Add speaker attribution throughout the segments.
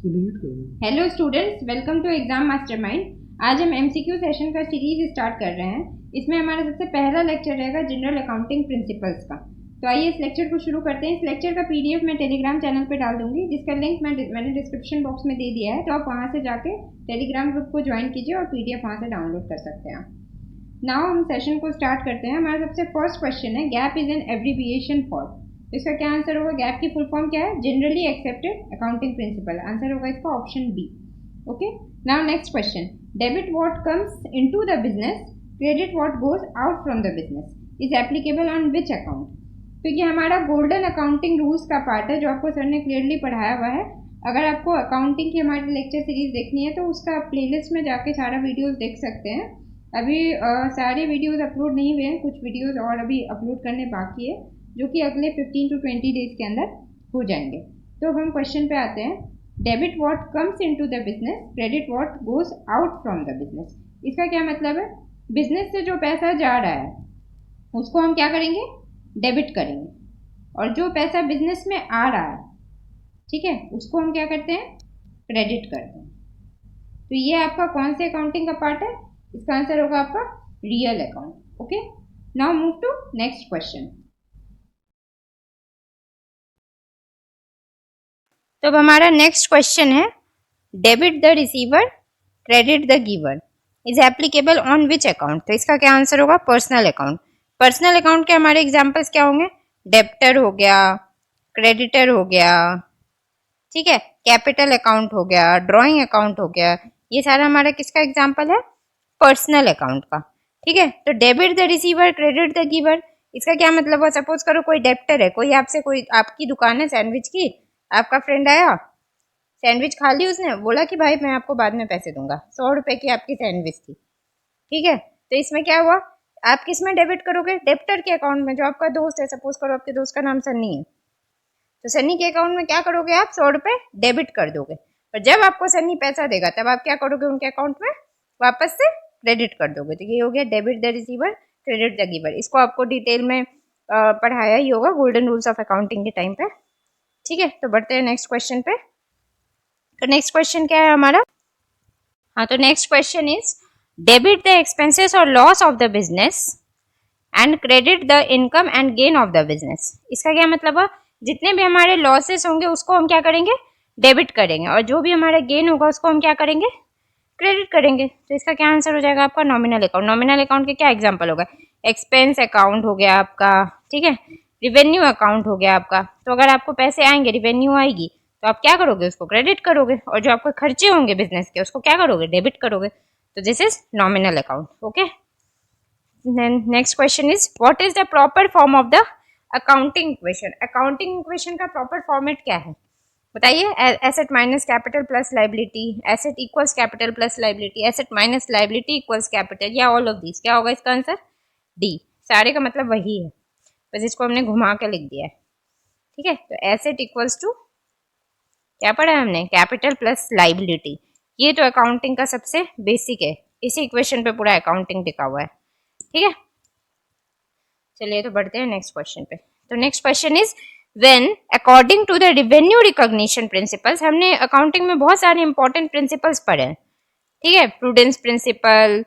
Speaker 1: Hello students, welcome to exam mastermind. आज हम MCQ session का सीरीज स्टार्ट कर रहे हैं। इसमें हमारा सबसे पहला लेक्चर रहेगा जनरल अकाउंटिंग प्रिंसिपल्स का। तो आइए इस लेक्चर को शुरू करते हैं। इस लेक्चर का पीडीएफ मैं टेलीग्राम चैनल पे डाल दूंगी, जिसका लिंक मैंने डिस्क्रिप्शन बॉक्स में दे दिया है। तो आप वहां से जाके टेलीग्राम ग्रुप को ज्वाइन कीजिए और पीडीएफ वहां से डाउनलोड कर सकते हैं। नाउ हम सेशन को स्टार्ट करते हैं। हमारा सबसे फर्स्ट क्वेश्चन है, gap is an abbreviation for. तो इसका क्या आंसर होगा? गैप की फुल फॉर्म क्या है? Generally accepted accounting principle. Answer होगा इसका option B. Okay, now next question, debit what comes into the business, credit what goes out from the business is applicable on which account. तो ये हमारा golden accounting rules का part है, जो आपको sir ने क्लियरली पढ़ाया हुआ है। अगर आपको अकाउंटिंग की हमारी लेक्चर सीरीज देखनी है तो उसका प्लेलिस्ट में जाके सारा वीडियोस देख सकते हैं। अभी सारे वीडियोस अपलोड नहीं हुए हैं, कुछ वीडियोस और अभी अपलोड करने बाकी है, जो कि अगले 15 to 20 डेज के अंदर हो जाएंगे। तो हम क्वेश्चन पे आते हैं। Debit what comes into the business, credit what goes out from the business. इसका क्या मतलब है? बिजनेस से जो पैसा जा रहा है उसको हम क्या करेंगे? डेबिट करेंगे। और जो पैसा बिजनेस में आ रहा है, ठीक है, उसको हम क्या करते हैं? क्रेडिट करते हैं। तो ये आपका कौन से अकाउंटिंग का पार्ट है? इसका आंसर होगा आपका real account. Okay, now move to next question. तो अब हमारा नेक्स्ट क्वेश्चन है, debit the receiver, credit the giver is applicable on which account. तो इसका क्या आंसर होगा? Personal account. पर्सनल अकाउंट के हमारे एग्जांपल्स क्या होंगे? डेब्टर हो गया, क्रेडिटर हो गया, ठीक है, कैपिटल अकाउंट हो गया, ड्रॉइंग अकाउंट हो गया। ये सारा हमारा किसका एग्जाम्पल है? पर्सनल अकाउंट का। ठीक है, तो debit the receiver, credit the giver, इसका क्या मतलब हुआ? सपोज करो कोई डेब्टर है, कोई आपसे, कोई आपकी दुकान है सैंडविच की, आपका फ्रेंड आया, सैंडविच खा ली उसने, बोला कि भाई मैं आपको बाद में पैसे दूंगा, 100 रुपए की आपकी सैंडविच थी। ठीक है, तो इसमें क्या हुआ? आप किस में डेबिट करोगे? डेब्टर के अकाउंट में, जो आपका दोस्त है। सपोज करो आपके दोस्त का नाम सन्नी है, तो सन्नी के अकाउंट में क्या करोगे? आप 100 रुपए डेबिट कर दोगे। और जब आपको सन्नी पैसा देगा तब आप क्या करोगे? उनके अकाउंट में वापस से क्रेडिट कर दोगे। तो ये हो गया debit the receiver, credit the giver. इसको आपको डिटेल में पढ़ाया ही होगा गोल्डन रूल्स ऑफ अकाउंटिंग के टाइम पे। ठीक है, तो बढ़ते हैं नेक्स्ट क्वेश्चन पे। तो नेक्स्ट क्वेश्चन क्या है हमारा? हाँ, तो next question is, debit the expenses और loss of the business and credit the income and gain of the business. इसका क्या मतलब है? जितने भी हमारे लॉसेस होंगे उसको हम क्या करेंगे? डेबिट करेंगे, और जो भी हमारा गेन होगा उसको हम क्या करेंगे? क्रेडिट करेंगे। तो इसका क्या आंसर हो जाएगा आपका? Nominal account. नॉमिनल अकाउंट के क्या एग्जांपल होगा? एक्सपेंस अकाउंट हो गया आपका, ठीक है, रिवेन्यू अकाउंट हो गया आपका। तो अगर आपको पैसे आएंगे, रिवेन्यू आएगी, तो आप क्या करोगे? उसको क्रेडिट करोगे। और जो आपके खर्चे होंगे बिजनेस के, उसको क्या करोगे? डेबिट करोगे। तो this is nominal account. Okay, then next question is, what is the proper form of the accounting equation। accounting equation का proper format क्या है बताइए? Asset minus capital plus liability, asset equals capital plus liability, asset minus liability equals capital, या all of this. क्या होगा इसका answer? D. सारे का मतलब वही है, बस इसको हमने घुमा के लिख दिया है। ठीक है, तो एसेट इक्वल्स टू क्या पढ़ा है हमने? Capital plus liability. ये तो अकाउंटिंग का सबसे बेसिक है, इसी इक्वेशन पे पूरा अकाउंटिंग टिका हुआ है। ठीक है, चलिए तो बढ़ते हैं नेक्स्ट क्वेश्चन पे। तो next question is, when according to the revenue recognition principles. हमने अकाउंटिंग में बहुत सारे इंपॉर्टेंट प्रिंसिपल्स पढ़े हैं। ठीक है, प्रूडेंस प्रिंसिपल,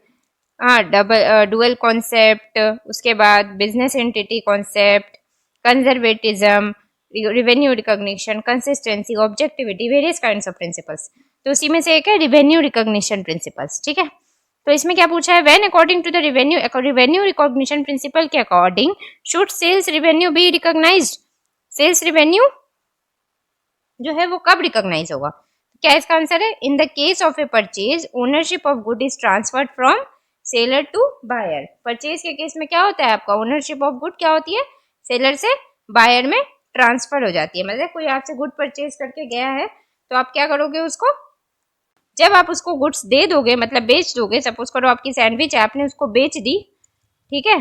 Speaker 1: डुअल कॉन्सेप्ट, उसके बाद business entity concept, conservatism, revenue recognition, consistency, objectivity, various kinds of principles. तो उसी में से एक है रिवेन्यू रिकॉग्निशन प्रिंसिपल्स। ठीक है, तो इसमें क्या पूछा है? When according to the revenue recognition principle के according should sales revenue be recognised. Sales revenue जो है वो कब रिकॉग्नाइज होगा? क्या इसका आंसर है? In the case of a purchase, ownership of good is transferred from seller to buyer. Purchase के केस में क्या होता है? आपका ओनरशिप ऑफ गुड क्या होती है? सेलर से बायर में ट्रांसफर हो जाती है। मतलब कोई आपसे गुड परचेज करके गया है, तो आप क्या करोगे? उसको, जब आप उसको गुड्स दे दोगे, मतलब बेच दोगे, सपोज करो आपकी सैंडविच है, आपने उसको बेच दी, ठीक है,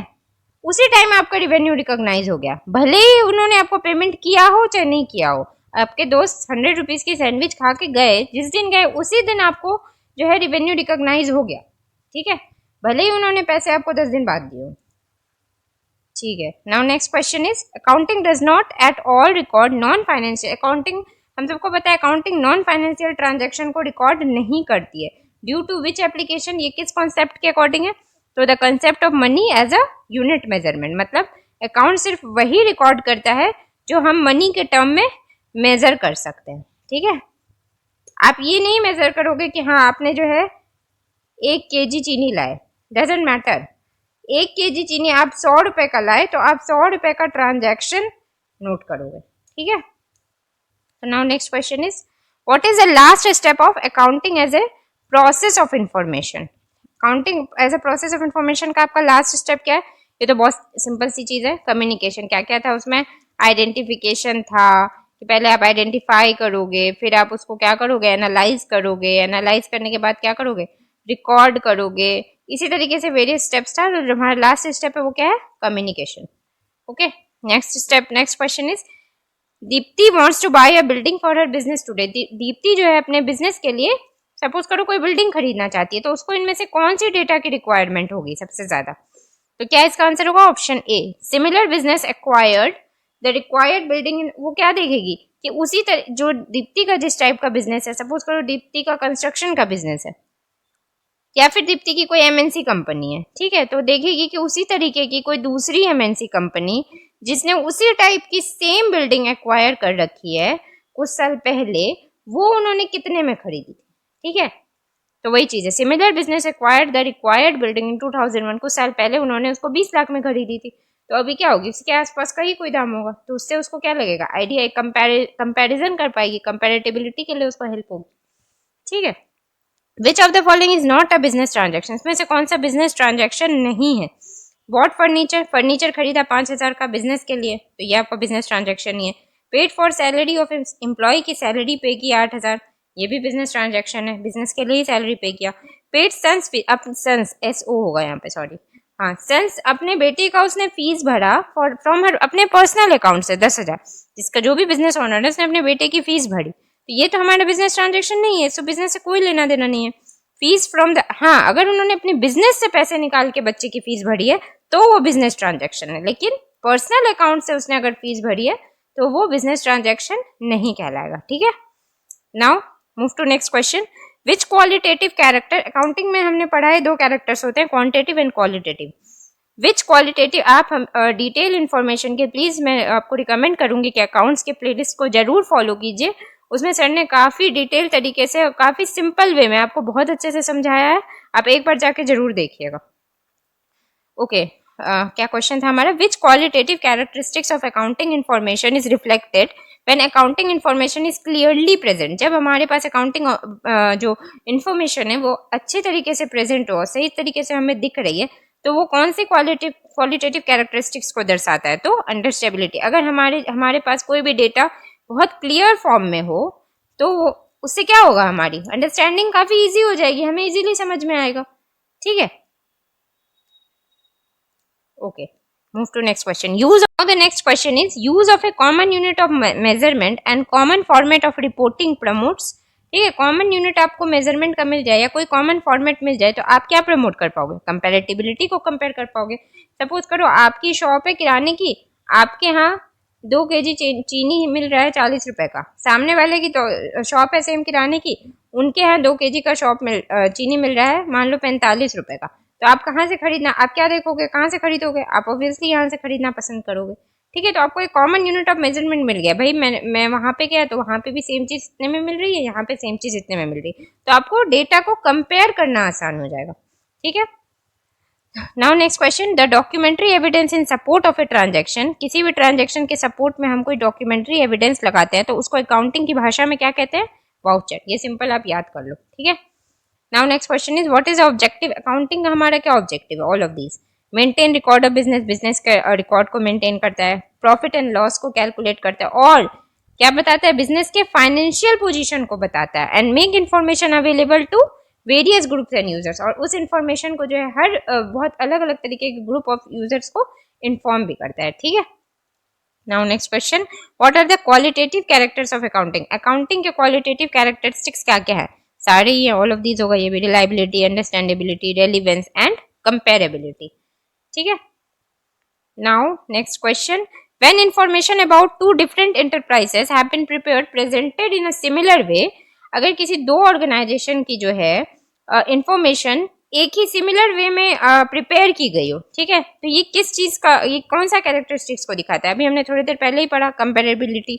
Speaker 1: उसी टाइम आपका रिवेन्यू रिकॉग्नाइज हो गया। भले ही उन्होंने आपको पेमेंट किया हो चाहे नहीं किया हो। आपके दोस्त 100 रुपीज की सैंडविच खा के गए, जिस दिन गए उसी दिन आपको जो है रिवेन्यू रिकॉग्नाइज हो गया। ठीक है, भले ही उन्होंने पैसे आपको 10 दिन बाद दिए हो। ठीक है, now next question is, accounting does not at all record non financial. Accounting हम सबको पता है अकाउंटिंग नॉन फाइनेंशियल ट्रांजैक्शन को रिकॉर्ड नहीं करती है। ड्यू टू विच एप्लीकेशन, ये किस कॉन्सेप्ट के अकॉर्डिंग है? तो the concept of money as a unit measurement, मतलब अकाउंट सिर्फ वही रिकॉर्ड करता है जो हम मनी के टर्म में मेजर कर सकते हैं। ठीक है, आप ये नहीं मेजर करोगे कि हाँ आपने जो है 1 kg चीनी लाए, डजेंट मैटर। 1 kg चीनी आप 100 रुपए का लाए तो आप 100 रुपए का ट्रांजैक्शन नोट करोगे। ठीक है, तो now next question is what is the last step of accounting as a process of information? Accounting as a process of information का आपका लास्ट स्टेप क्या है? ये तो बहुत सिंपल सी चीज है, कम्युनिकेशन। क्या क्या था उसमें? आइडेंटिफिकेशन था कि पहले आप आइडेंटिफाई करोगे, फिर आप उसको क्या करोगे? एनालाइज करोगे, एनालाइज करने के बाद क्या करोगे? रिकॉर्ड करोगे। इसी तरीके से वेरियस स्टेप्स था। जो हमारा लास्ट स्टेप है वो क्या है? Communication. Okay, next step, next question is Dipti wants to buy a building for her business today. Dipti जो है अपने बिजनेस के लिए सपोज करो कोई बिल्डिंग खरीदना चाहती है, तो उसको इनमें से कौन सी डेटा की रिक्वायरमेंट होगी सबसे ज्यादा? तो क्या इसका आंसर होगा? Option A, similar business acquired the required building. वो क्या देखेगी कि उसी तरह जो दीप्ति का जिस टाइप का बिजनेस है, सपोज करो दीप्ति का कंस्ट्रक्शन का बिजनेस है या फिर दीप्ति की कोई एमएनसी कंपनी है, ठीक है, तो देखेगी कि उसी तरीके की कोई दूसरी एमएनसी कंपनी जिसने उसी टाइप की सेम बिल्डिंग एक्वायर कर रखी है कुछ साल पहले, वो उन्होंने कितने में खरीदी थी। ठीक है, तो वही चीज है, similar business acquired the required building in 2001। कुछ साल पहले उन्होंने उसको 20 लाख में खरीदी थी, तो अभी क्या होगी? उसके आसपास का ही कोई दाम होगा, तो उससे उसको क्या लगेगा? आइडिया, कंपैरिजन कर पाएगी, कंपैरेटिबिलिटी के लिए उसको हेल्प होगी। ठीक है, which of the following is not a business transaction? इसमें से कौन सा बिजनेस ट्रांजेक्शन नहीं है? बॉट फर्नीचर, फर्नीचर खरीदा 5,000 का बिजनेस के लिए, तो ये आपका बिजनेस ट्रांजेक्शन ही है। Paid for salary of employ की सैलरी पे की 8,000, ये भी बिजनेस ट्रांजेक्शन है, बिजनेस के लिए ही सैलरी पे किया। पेड सन्स, सन्स SO होगा यहाँ पे, सॉरी, हाँ, सन्स अपने बेटे का उसने फीस भरा फ्रॉम हर अपने पर्सनल अकाउंट से 10,000, जिसका जो भी बिजनेस ओनर है उसने अपने बेटे की फीस भरी, तो ये तो हमारा बिजनेस ट्रांजेक्शन नहीं है, सो बिजनेस से कोई लेना देना नहीं है। फीस फ्रॉम द, हाँ, अगर उन्होंने अपने बिजनेस से पैसे निकाल के बच्चे की फीस भरी है तो वो बिजनेस ट्रांजेक्शन है, लेकिन पर्सनल अकाउंट से उसने अगर फीस भरी है तो वो बिजनेस ट्रांजेक्शन नहीं कहलाएगा। ठीक है, now move to next question, which qualitative character? Accounting में हमने पढ़ा है 2 कैरेक्टर्स होते हैं, quantitative and qualitative. Which qualitative, आप हम डिटेल इन्फॉर्मेशन के प्लीज मैं आपको रिकमेंड करूंगी कि अकाउंट्स के प्लेलिस्ट को जरूर फॉलो कीजिए, उसमें सर ने काफी डिटेल तरीके से और काफी सिंपल वे में आपको बहुत अच्छे से समझाया है, आप एक बार जाके जरूर देखिएगा। ओके, क्या क्वेश्चन था हमारा? Which qualitative characteristics of accounting information is reflected when accounting information is clearly present? जब हमारे पास अकाउंटिंग जो इन्फॉर्मेशन है वो अच्छे तरीके से प्रेजेंट हो, सही तरीके से हमें दिख रही है, तो वो कौन सी क्वालिटेटिव कैरेक्टरिस्टिक्स को दर्शाता है? तो अंडरस्टेबिलिटी। अगर हमारे पास कोई भी डेटा बहुत क्लियर फॉर्म में हो तो उससे क्या होगा? हमारी अंडरस्टैंडिंग काफी इजी हो जाएगी, हमें इजीली समझ में आएगा। ठीक है, okay, move to next question. Now the next question is use of a common unit of measurement and common format of reporting promotes। ठीक है, कॉमन यूनिट आपको मेजरमेंट का मिल जाए या कोई कॉमन फॉर्मेट मिल जाए तो आप क्या प्रमोट कर पाओगे? कंपैरेटिबिलिटी को कंपेयर कर पाओगे। सपोज करो आपकी शॉप है किराने की, आपके यहाँ 2 kg चीनी मिल रहा है 40 रुपए का, सामने वाले की तो शॉप है सेम किराने की, उनके यहाँ 2 kg का चीनी मिल रहा है मान लो 45 रुपए का, तो आप कहाँ से खरीदना, आप क्या देखोगे, कहाँ से खरीदोगे? आप ऑब्वियसली यहाँ से खरीदना पसंद करोगे। ठीक है, तो आपको एक कॉमन यूनिट ऑफ मेजरमेंट मिल गया, भाई मैं वहां पे गया तो वहां पे भी सेम चीज इतने में मिल रही है, यहाँ पे सेम चीज इतने में मिल रही है, तो आपको डेटा को कंपेयर करना आसान हो जाएगा। ठीक है, now next question, the documentary evidence in support of a transaction. किसी भी ट्रांजेक्शन के सपोर्ट में हम कोई डॉक्यूमेंट्री एविडेंस लगाते हैं तो उसको अकाउंटिंग की भाषा में क्या कहते हैं? वाउचर। ये सिंपल आप याद कर लो। ठीक है, now next question is what is objective? Accounting का हमारा क्या ऑब्जेक्टिव है? All of these, maintain record of business, business का रिकॉर्ड को मेंटेन करता है, प्रॉफिट एंड लॉस को कैलकुलेट करता है, और क्या बताता है? बिजनेस के फाइनेंशियल पोजीशन को बताता है, and make information available to various groups and users, और उस इन्फॉर्मेशन को जो है हर बहुत अलग अलग तरीके के ग्रुप ऑफ यूजर्स को इन्फॉर्म भी करता है। ठीक है, now next question, what are the qualitative characters of accounting? Accounting के क्वालिटेटिव कैरेक्टरिस्टिक्स क्या क्या है? सारे ही ऑल ऑफ दीज होगा, ये भी reliability, understandability, relevance and comparability. ठीक है, now next question, When information about two different enterprises have been prepared presented in a similar way, अगर किसी दो ऑर्गेनाइजेशन की जो है इंफॉर्मेशन एक ही सिमिलर वे में प्रिपेयर की गई हो, ठीक है, तो ये किस चीज का, ये कौन सा कैरेक्टरिस्टिक्स को दिखाता है? अभी हमने थोड़ी देर पहले ही पढ़ा कंपेरेबिलिटी।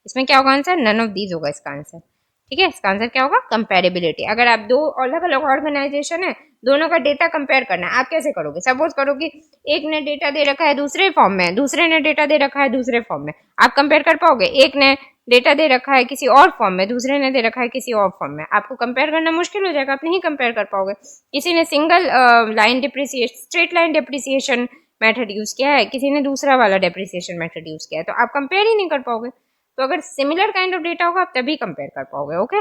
Speaker 1: इसमें क्या होगा आंसर? नन ऑफ दीज होगा इसका आंसर, ठीक है। इसका आंसर क्या होगा? कंपेरेबिलिटी। अगर आप दो अलग अलग ऑर्गेनाइजेशन है, दोनों का डेटा कंपेयर करना है, आप कैसे करोगे? सपोज करो कि एक ने डेटा दे रखा है दूसरे फॉर्म में, दूसरे ने डेटा दे रखा है दूसरे फॉर्म में, आप कंपेयर कर पाओगे? एक ने डेटा दे रखा है किसी और फॉर्म में, दूसरे ने दे रखा है किसी और फॉर्म में, आपको कंपेयर करना मुश्किल हो जाएगा, आप नहीं कंपेयर कर पाओगे। किसी ने single line depreciation, straight line depreciation method use किया है, किसी ने दूसरा वाला डिप्रिसिएशन मेथड यूज किया है, तो आप कंपेयर ही नहीं कर पाओगे। तो अगर सिमिलर काइंड ऑफ डेटा होगा आप तभी कंपेयर कर पाओगे, okay.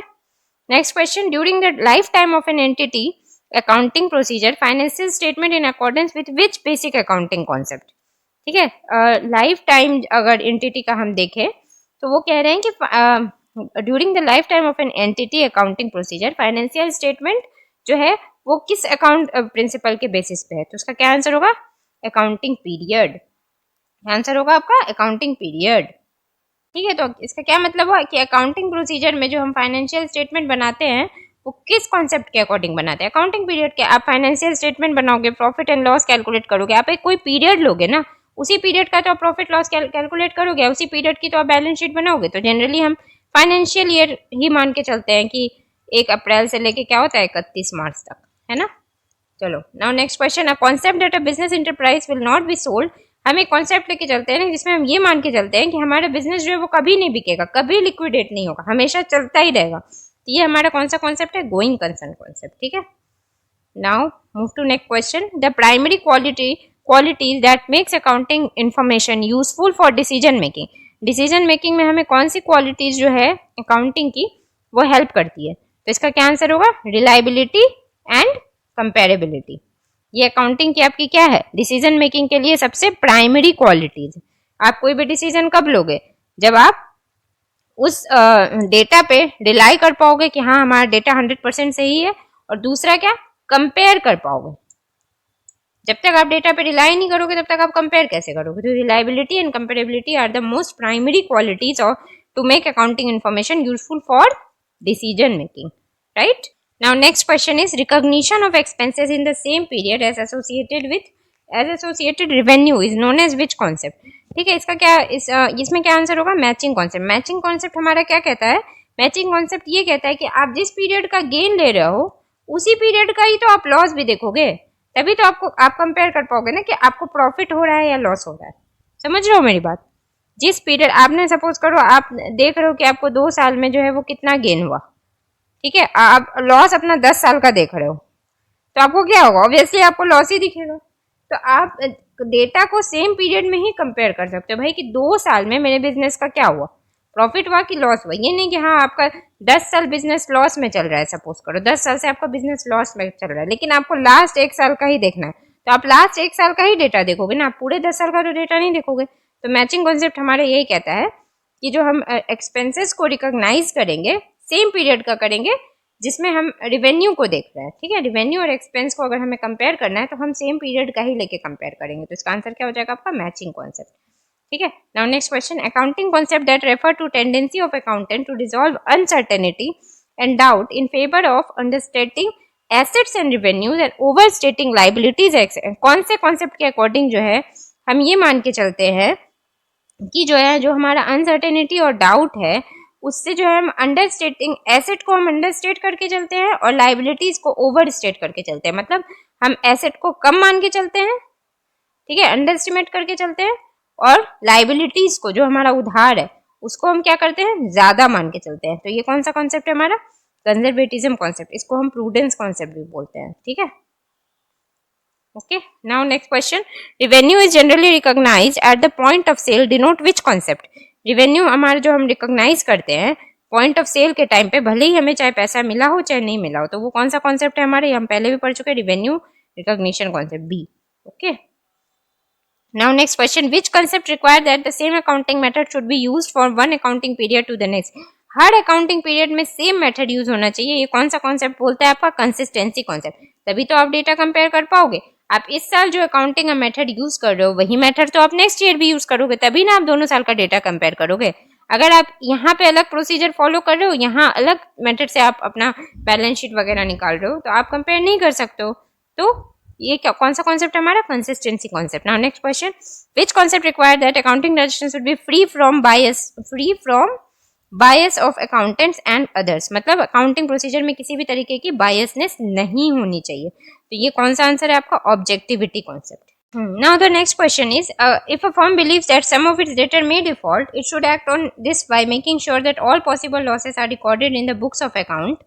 Speaker 1: Next question, during the life time of an entity accounting procedure financial statement in accordance with which basic accounting concept, ठीक है। लाइफ टाइम अगर एंटिटी का हम देखें तो वो कह रहे हैं कि during the life time of an entity accounting procedure financial statement जो है वो किस अकाउंट प्रिंसिपल के बेसिस पे है? तो उसका क्या आंसर होगा? Accounting period. आंसर होगा आपका अकाउंटिंग पीरियड, ठीक है। तो इसका क्या मतलब हुआ कि अकाउंटिंग प्रोसीजर में जो हम फाइनेंशियल स्टेटमेंट बनाते हैं वो किस कॉन्सेप्ट के अकॉर्डिंग बनाते हैं? अकाउंटिंग पीरियड के। आप फाइनेंशियल स्टेटमेंट बनाओगे, प्रॉफिट एंड लॉस कैलकुलेट करोगे, आप एक कोई पीरियड लोगे ना, उसी पीरियड का तो आप प्रॉफिट लॉस कैलकुलेट करोगे, उसी पीरियड की तो आप बैलेंस शीट बनाओगे। तो जनरली हम फाइनेंशियल ईयर ही मान के चलते हैं कि 1 अप्रैल से लेके क्या होता है 31 मार्च तक, है ना। चलो now next question, a concept that a business enterprise will not be sold. हम एक कॉन्सेप्ट लेके चलते हैं ना जिसमें हम ये मान के चलते हैं कि हमारा बिजनेस जो है वो कभी नहीं बिकेगा, कभी लिक्विडेट नहीं होगा, हमेशा चलता ही रहेगा। तो ये हमारा कौन सा कॉन्सेप्ट है? गोइंग कंसर्न कॉन्सेप्ट, ठीक है। Now move to next question, the primary qualities that makes accounting information useful for decision making. Decision making में हमें कौन सी क्वालिटीज जो है अकाउंटिंग की वो हेल्प करती है? तो इसका क्या आंसर होगा? Reliability and comparability. ये अकाउंटिंग की आपकी क्या है? डिसीजन मेकिंग के लिए सबसे प्राइमरी क्वालिटीज। आप कोई भी डिसीजन कब लोगे? जब आप उस डेटा पे रिलाई कर पाओगे कि हाँ हमारा डेटा 100% सही है, और दूसरा क्या, कंपेयर कर पाओगे। जब तक आप डेटा पे रिलाई नहीं करोगे तब तक आप कंपेयर कैसे करोगे? तो reliability and comparability are the most primary qualities of to make accounting information useful for decision making, right. Now next question is recognition of expenses in the same period as associated revenue is known as which concept? ठीक है, इसका क्या इसमें क्या answer होगा? Matching concept. Matching concept हमारा क्या कहता है? मैचिंग कॉन्सेप्ट ये कहता है कि आप जिस पीरियड का गेन ले रहे हो उसी पीरियड का ही तो आप लॉस भी देखोगे, तभी तो आप कंपेयर कर पाओगे ना कि आपको प्रॉफिट हो रहा है या लॉस हो रहा है। समझ रहे हो मेरी बात? जिस पीरियड आपने सपोज करो आप देख रहे हो कि आपको 2 साल में जो है वो कितना गेन हुआ, ठीक है, आप लॉस अपना 10 साल का देख रहे हो, तो आपको क्या होगा? ऑब्वियसली आपको लॉस ही दिखेगा। तो आप डेटा को सेम पीरियड में ही कंपेयर कर सकते हो भाई कि 2 साल में मेरे बिजनेस का क्या हुआ, प्रॉफिट हुआ कि लॉस हुआ। ये नहीं कि हाँ आपका 10 साल बिजनेस लॉस में चल रहा है, सपोज करो 10 साल से आपका बिजनेस लॉस में चल रहा है, लेकिन आपको लास्ट 1 साल का ही देखना है, तो आप लास्ट 1 साल का ही डेटा देखोगे ना, आप पूरे 10 साल का तो डेटा नहीं देखोगे। तो मैचिंग कॉन्सेप्ट हमारा यही कहता है कि जो हम एक्सपेंसेस को रिकॉग्नाइज करेंगे सेम पीरियड का करेंगे जिसमें हम रिवेन्यू को देख रहे हैं, ठीक है। रिवेन्यू और एक्सपेंस को अगर हमें कंपेयर करना है तो हम सेम पीरियड का ही लेके कंपेयर करेंगे। तो इसका आंसर क्या हो जाएगा आपका? मैचिंग कॉन्सेप्ट, ठीक है। Now next question, accounting concept that refer to tendency of accountant to resolve uncertainty and doubt in favour of understanding assets and revenues and overstating liabilities. कौन से कॉन्सेप्ट के according जो है हम ये मान के चलते हैं कि जो है जो हमारा अनसर्टेनिटी और डाउट है उससे जो है हम अंडरस्टेटिंग एसेट को हम अंडरस्टेट करके चलते हैं और लाइबिलिटीज को ओवर स्टेट करके चलते हैं। मतलब हम एसेट को कम मान के चलते हैं, ठीक है, अंडरस्टिमेट करके चलते हैं, और लाइबिलिटीज को जो हमारा उधार है उसको हम क्या करते हैं? ज्यादा मान के चलते हैं। तो ये कौन सा कॉन्सेप्ट है हमारा? Conservatism concept. इसको हम प्रूडेंस कॉन्सेप्ट भी बोलते हैं, ठीक है। Okay, now next question, revenue is generally recognized at the point of sale denote which concept? Revenue हमारा जो हम रिकॉग्नाइज करते हैं पॉइंट ऑफ सेल के टाइम पे, भले ही हमें चाहे पैसा मिला हो चाहे नहीं मिला हो, तो वो कौन सा कॉन्सेप्ट है हमारे? हम पहले भी पढ़ चुके हैं, revenue recognition concept, B. Okay, now next question, which concept require that the same accounting method should be used for one accounting period to the next? हर अकाउंटिंग पीरियड में सेम मेथड यूज होना चाहिए। ये कौन सा concept बोलता है आपका? Consistency concept. तभी तो आप डेटा कंपेयर कर पाओगे। आप इस साल जो अकाउंटिंग का मेथड यूज कर रहे हो वही मेथड तो आप नेक्स्ट ईयर भी यूज करोगे, तभी ना आप दोनों साल का डेटा कंपेयर करोगे। अगर आप यहाँ पे अलग प्रोसीजर फॉलो कर रहे हो, यहाँ अलग मेथड से आप अपना बैलेंस शीट वगैरह निकाल रहे हो, तो आप कंपेयर नहीं कर सकते हो। तो ये क्या कौन सा कॉन्सेप्ट है हमारा? Consistency concept. Now next question, which concept require that accounting transaction should be free from bias of accountants and others. मतलब अकाउंटिंग प्रोसीजर में किसी भी तरीके की बायसनेस नहीं होनी चाहिए। तो ये कौन सा आंसर है आपका? Objectivity concept. Now the next question is, if a firm believes that some of its debtor may default, it should act on this by making sure that all possible losses are recorded in the books of account.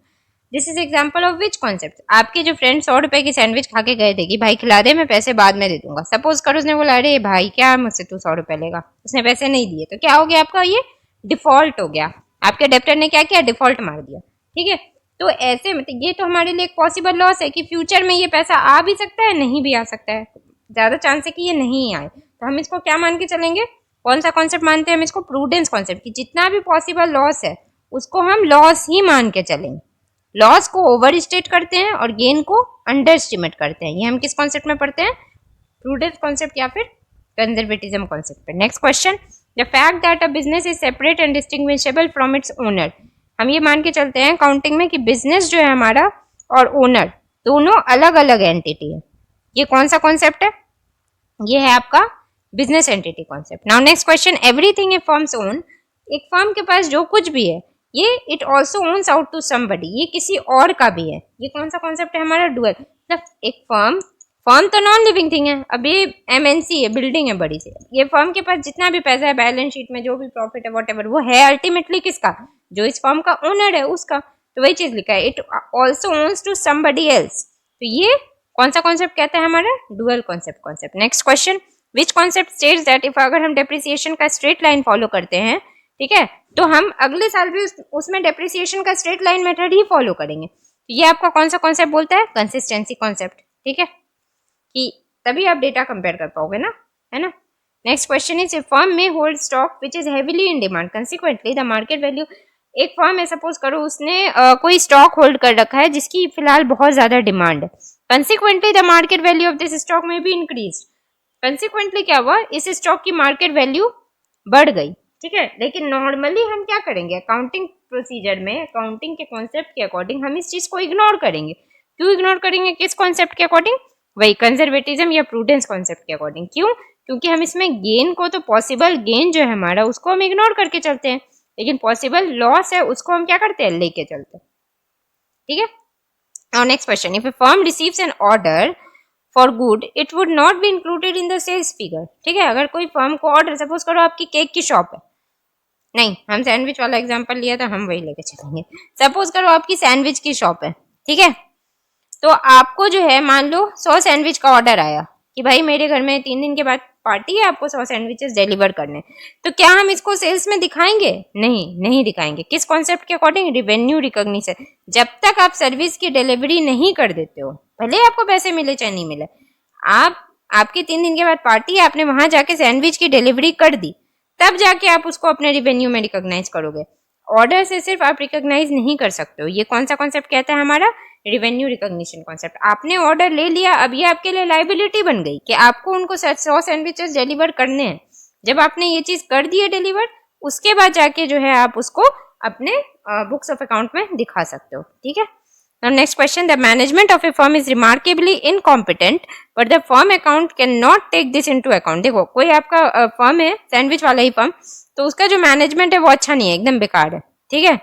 Speaker 1: This is example of which concept? आपके जो friend 100 रुपए की sandwich खा के गए थे कि भाई खिला दे, मैं पैसे बाद में दे दूंगा। सपोज करो उसने बोला अरे भाई क्या मुझसे तू 100 रुपए लेगा, उसने पैसे नहीं दिए, तो क्या हो गया आपका? ये डिफॉल्ट हो गया। आपके डेप्टर ने क्या किया? डिफॉल्ट मार दिया। ठीक है, तो ऐसे मतलब ये तो हमारे लिए एक पॉसिबल लॉस है कि फ्यूचर में ये पैसा आ भी सकता है, नहीं भी आ सकता है। ज्यादा चांस है कि ये नहीं आए, तो हम इसको क्या मान के चलेंगे? कौन सा कॉन्सेप्ट मानते हैं हम इसको? प्रूडेंस कॉन्सेप्ट, कि जितना भी पॉसिबल लॉस है उसको हम लॉस ही मान के चलेंगे। लॉस को ओवर स्टेट करते हैं और गेन को अंडर एस्टिमेट करते हैं। ये हम किस कॉन्सेप्ट में पढ़ते हैं? प्रूडेंस कॉन्सेप्ट या फिर कंजर्वेटिज्म कॉन्सेप्ट पे। Next question, the fact that a business is separate and distinguishable from its owner. हम ये मान के चलते हैं अकाउंटिंग में कि बिजनेस जो है हमारा और ओनर दोनों अलग अलग एंटिटी है। ये कौन सा कॉन्सेप्ट है? ये है आपका business entity concept. Now next question, everything a firms own. एक फर्म के पास जो कुछ भी है ये it also owns out to somebody, ये किसी और का भी है। ये कौन सा कॉन्सेप्ट है हमारा? डुअल। मतलब एक फर्म तो नॉन लिविंग थिंग है, अब ये एमएनसी है, बिल्डिंग है बड़ी सी। ये फर्म के पास जितना भी पैसा है, बैलेंस शीट में जो भी प्रॉफिट है व्हाटएवर, वो है अल्टीमेटली किसका? जो इस फर्म का ओनर है उसका। तो वही चीज लिखा है, it also owns to somebody else. तो ये कौन सा कॉन्सेप्ट कहता है हमारा? Dual concept. Next question, which concept states that if अगर हम डेप्रिसिएशन का स्ट्रेट लाइन फॉलो करते हैं, ठीक है, तो हम अगले साल भी उसमें डेप्रिसिएशन का स्ट्रेट लाइन मेथड ही फॉलो करेंगे। तो ये आपका कौन सा कॉन्सेप्ट बोलता है? Consistency concept. ठीक है, कि तभी आप डेटा कंपेयर कर पाओगे ना, है ना। Next question is, a firm में hold stock which is heavily in demand, consequently the market value. एक फर्म है, सपोज करो उसने कोई स्टॉक होल्ड कर रखा है जिसकी फिलहाल बहुत ज्यादा डिमांड है। Consequently the market value of this stock में भी इंक्रीज। कंसिक्वेंटली क्या हुआ? इस स्टॉक की मार्केट वैल्यू बढ़ गई। ठीक है, लेकिन नॉर्मली हम क्या करेंगे? अकाउंटिंग प्रोसीजर में, अकाउंटिंग के कॉन्सेप्ट के अकॉर्डिंग हम इस चीज को इग्नोर करेंगे। क्यों इग्नोर करेंगे? किस कॉन्सेप्ट के अकॉर्डिंग? वही कंजर्वेटिज्म या प्रूडेंस कॉन्सेप्ट के अकॉर्डिंग। क्यों? क्योंकि हम इसमें गेन को, तो पॉसिबल गेन जो है हमारा उसको हम इग्नोर करके चलते हैं, लेकिन पॉसिबल लॉस है उसको हम क्या करते हैं? लेके चलते हैं। ठीक है, now next question, if a firm receives an order for good it would not be included in the sales figure. ठीक है, अगर कोई फर्म को ऑर्डर, सपोज करो आपकी केक की शॉप है, नहीं हम सैंडविच वाला एग्जांपल लिया था, हम वही लेके चलेंगे। सपोज करो आपकी सैंडविच की शॉप है, ठीक है, तो आपको जो है मान लो 100 सैंडविच का ऑर्डर आया कि भाई मेरे घर में 3 दिन के बाद पार्टी है, आपको 100 सैंडविचेस डिलीवर करने। तो क्या हम इसको सेल्स में दिखाएंगे? नहीं दिखाएंगे। किस कॉन्सेप्ट के अकॉर्डिंग? Revenue recognition. जब तक आप सर्विस की डिलीवरी नहीं कर देते हो, भले आपको पैसे मिले चाहे नहीं मिले, आपकी 3 दिन के बाद पार्टी है, आपने वहां जाके सैंडविच की डिलीवरी कर दी, तब जाके आप उसको अपने रिवेन्यू में रिकॉग्नाइज करोगे। ऑर्डर से सिर्फ आप रिकॉग्नाइज नहीं कर सकते हो। ये कौन सा कॉन्सेप्ट कहता है हमारा? Revenue recognition concept. आपने ऑर्डर ले लिया, अब ये आपके लिए लाइबिलिटी बन गई कि आपको उनको 100 सैंडविचेस डिलीवर करने हैं। जब आपने ये चीज कर दी है डिलीवर, उसके बाद जाके जो है आप उसको अपने बुक्स ऑफ अकाउंट में दिखा सकते हो। ठीक है, now next question, the management of a firm is remarkably incompetent but the firm account can not take this into account. देखो कोई आपका फर्म है, सैंडविच वाला ही फर्म, तो उसका जो मैनेजमेंट है वो अच्छा नहीं है, एकदम बेकार है। ठीक है,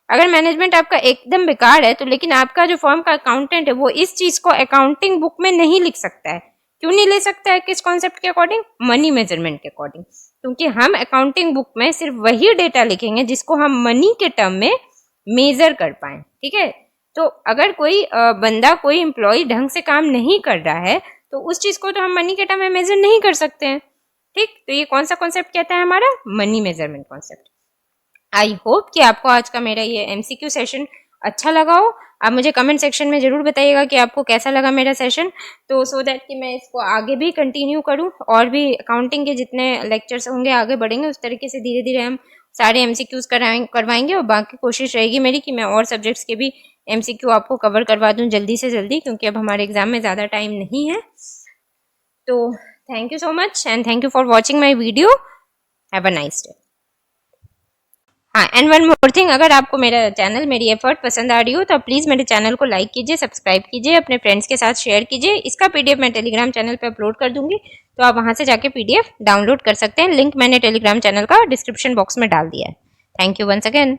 Speaker 1: अगर मैनेजमेंट आपका एकदम बेकार है तो लेकिन आपका जो फर्म का अकाउंटेंट है वो इस चीज को अकाउंटिंग बुक में नहीं लिख सकता है। क्यों नहीं ले सकता है? किस कॉन्सेप्ट के अकॉर्डिंग? मनी मेजरमेंट के अकॉर्डिंग। क्योंकि हम अकाउंटिंग बुक में सिर्फ वही डेटा लिखेंगे जिसको हम मनी के टर्म में मेजर कर पाए। ठीक है, तो अगर कोई बंदा, कोई एम्प्लॉय ढंग से काम नहीं कर रहा है तो उस चीज को तो हम मनी के टर्म में मेजर नहीं कर सकते हैं। ठीक, तो ये कौन सा कॉन्सेप्ट कहता है हमारा? Money measurement concept. I hope कि आपको आज का मेरा ये एमसीक्यू सेशन अच्छा लगा हो। आप मुझे कमेंट सेक्शन में जरूर बताइएगा कि आपको कैसा लगा मेरा सेशन, तो सो दैट कि मैं इसको आगे भी कंटिन्यू करूं और भी अकाउंटिंग के जितने लेक्चर्स होंगे आगे बढ़ेंगे, उस तरीके से धीरे धीरे हम सारे एमसीक्यूज करवाएंगे। और बाकी कोशिश रहेगी मेरी कि मैं और सब्जेक्ट्स के भी एमसीक्यू आपको कवर करवा दूं जल्दी से जल्दी, क्योंकि अब हमारे एग्जाम में ज़्यादा टाइम नहीं है। तो thank you so much and thank you for watching my video. Have a nice day. हाँ, एंड वन मोर थिंग, अगर आपको मेरा चैनल, मेरी एफर्ट पसंद आ रही हो तो प्लीज़ मेरे चैनल को लाइक कीजिए, सब्सक्राइब कीजिए, अपने फ्रेंड्स के साथ शेयर कीजिए। इसका पीडीएफ मैं टेलीग्राम चैनल पे अपलोड कर दूंगी, तो आप वहां से जाके पीडीएफ डाउनलोड कर सकते हैं। लिंक मैंने टेलीग्राम चैनल का डिस्क्रिप्शन बॉक्स में डाल दिया है। Thank you once again.